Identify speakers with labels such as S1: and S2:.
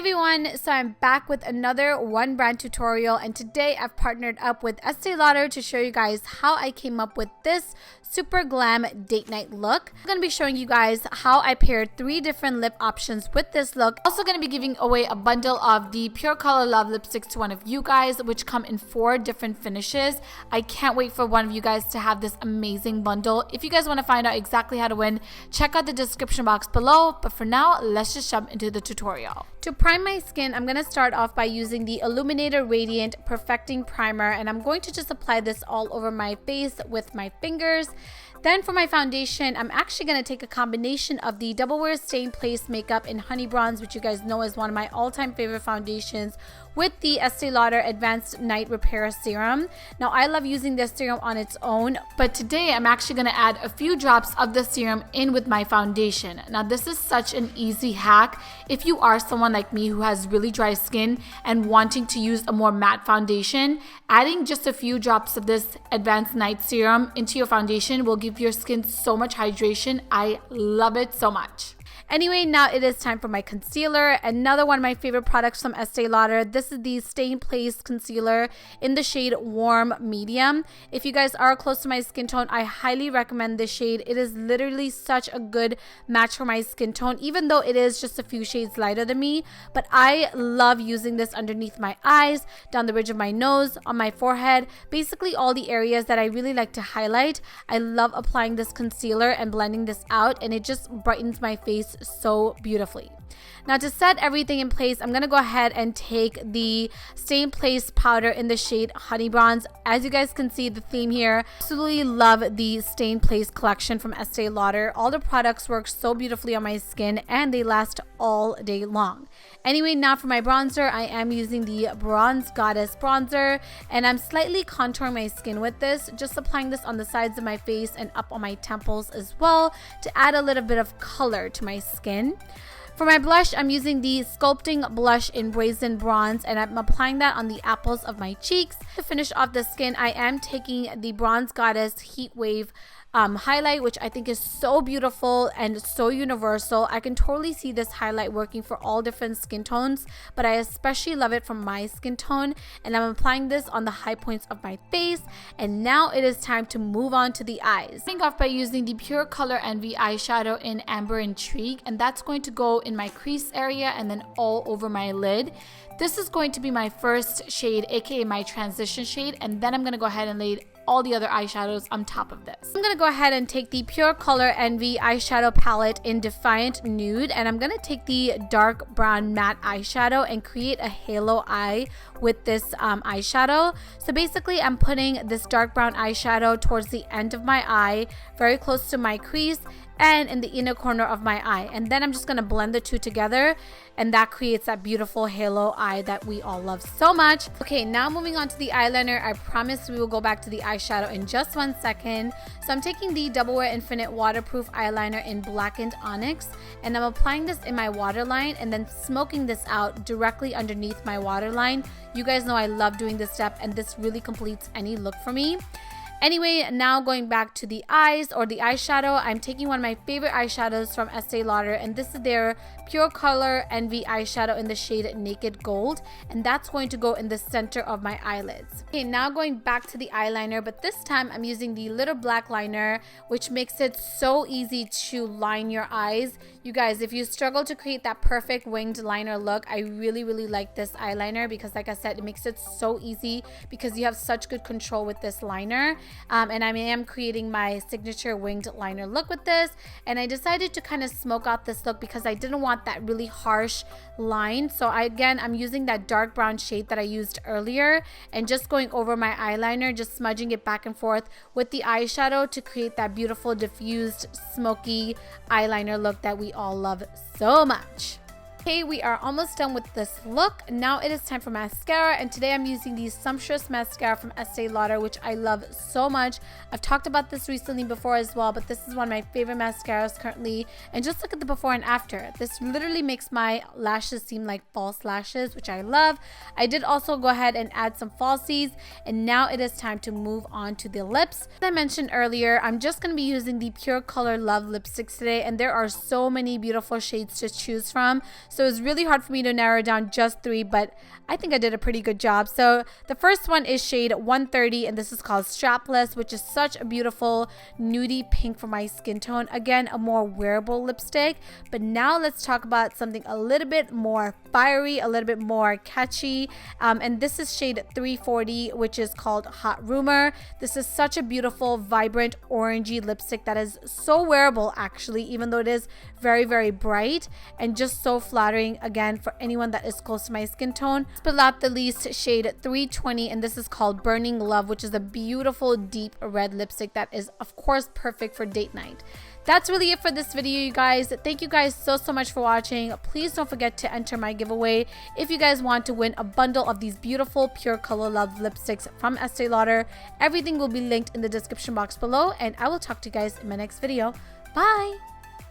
S1: everyone, so I'm back with another one brand tutorial, and today I've partnered up with Estee Lauder to show you guys how I came up with this super glam date night look. I'm going to be showing you guys how I paired 3 different lip options with this look. Also going to be giving away a bundle of the Pure Color Love lipsticks to one of you guys, which come in 4 different finishes. I can't wait for one of you guys to have this amazing bundle. If you guys want to find out exactly how to win, check out the description box below. But for now, let's just jump into the tutorial. To prime my skin, I'm going to start off by using the Illuminator Radiant Perfecting Primer, and I'm going to just apply this all over my face with my fingers. Then for my foundation, I'm actually going to take a combination of the Doublewear Stay in Place Makeup in Honey Bronze, which you guys know is one of my all-time favorite foundations, with the Estee Lauder Advanced Night Repair Serum. Now, I love using this serum on its own, but today I'm actually going to add a few drops of the serum in with my foundation. Now, this is such an easy hack if you are someone like me who has really dry skin and wanting to use a more matte foundation. Adding just a few drops of this Advanced Night Serum into your foundation will give your skin so much hydration. I love it so much. Anyway, now it is time for my concealer. Another one of my favorite products from Estee Lauder. This is the Stay in Place Concealer in the shade Warm Medium. If you guys are close to my skin tone, I highly recommend this shade. It is literally such a good match for my skin tone, even though it is just a few shades lighter than me. But I love using this underneath my eyes, down the ridge of my nose, on my forehead, basically all the areas that I really like to highlight. I love applying this concealer and blending this out, and it just brightens my face so beautifully. Now, to set everything in place, I'm going to go ahead and take the Stay in Place powder in the shade Honey Bronze. As you guys can see, the theme here, absolutely love the Stay in Place collection from Estee Lauder. All the products work so beautifully on my skin and they last all day long. Anyway, now for my bronzer, I am using the Bronze Goddess bronzer, and I'm slightly contouring my skin with this, just applying this on the sides of my face and up on my temples as well to add a little bit of color to my skin. For my blush, I'm using the Sculpting blush in Brazen Bronze, and I'm applying that on the apples of my cheeks. To finish off the skin, I am taking the Bronze Goddess Heat Wave highlight, which I think is so beautiful and so universal. I can totally see this highlight working for all different skin tones, but I especially love it from my skin tone, and I'm applying this on the high points of my face. And now it is time to move on to the eyes. Starting off by using the Pure Color Envy eyeshadow in Amber Intrigue, and that's going to go in my crease area and then all over my lid. This is going to be my first shade, aka my transition shade, and then I'm going to go ahead and lay all the other eyeshadows on top of this. I'm going to go ahead and take the Pure Color Envy eyeshadow palette in Defiant Nude, and I'm going to take the dark brown matte eyeshadow and create a halo eye with this eyeshadow. So basically, I'm putting this dark brown eyeshadow towards the end of my eye, very close to my crease, and in the inner corner of my eye, and then I'm just going to blend the two together, and that creates that beautiful halo eye that we all love so much. Okay, now moving on to the eyeliner. I promise we will go back to the eyeshadow in just 1 second. So I'm taking the Doublewear Infinite Waterproof Eyeliner in Blackened Onyx, and I'm applying this in my waterline and then smoking this out directly underneath my waterline. You guys know I love doing this step, and this really completes any look for me. Anyway, now going back to the eyes or the eyeshadow, I'm taking one of my favorite eyeshadows from Estee Lauder, and this is their Pure Color Envy eyeshadow in the shade Naked Gold, and that's going to go in the center of my eyelids. Okay, now going back to the eyeliner, but this time I'm using the Little Black Liner, which makes it so easy to line your eyes. You guys, if you struggle to create that perfect winged liner look, I really like this eyeliner because, like I said, it makes it so easy because you have such good control with this liner. And I am creating my signature winged liner look with this, and I decided to kind of smoke out this look because I didn't want that really harsh line. So I'm using that dark brown shade that I used earlier and just going over my eyeliner, just smudging it back and forth with the eyeshadow to create that beautiful diffused smoky eyeliner look that we all love so much. Okay, we are almost done with this look. Now it is time for mascara, and today I'm using the Sumptuous Mascara from Estee Lauder, which I love so much. I've talked about this recently before as well, but this is one of my favorite mascaras currently, and just look at the before and after. This literally makes my lashes seem like false lashes, which I love. I did also go ahead and add some falsies, and now it is time to move on to the lips. As I mentioned earlier, I'm just going to be using the Pure Color Love lipsticks today, and there are so many beautiful shades to choose from. So it's really hard for me to narrow down just 3, but I think I did a pretty good job. So the first one is shade 130, and this is called Strapless, which is such a beautiful nudie pink for my skin tone. Again, a more wearable lipstick. But now let's talk about something a little bit more fiery, a little bit more catchy. And this is shade 340, which is called Hot Rumor. This is such a beautiful, vibrant, orangey lipstick that is so wearable, actually, even though it is very, very bright and just so flattering, again, for anyone that is close to my skin tone. But not the least, shade 320, and this is called Burning Love, which is a beautiful deep red lipstick that is of course perfect for date night. That's really it for this video, you guys. Thank you guys so much for watching. Please don't forget to enter my giveaway if you guys want to win a bundle of these beautiful Pure Color Love lipsticks from Estee Lauder. Everything will be linked in the description box below, and I will talk to you guys in my next video. Bye!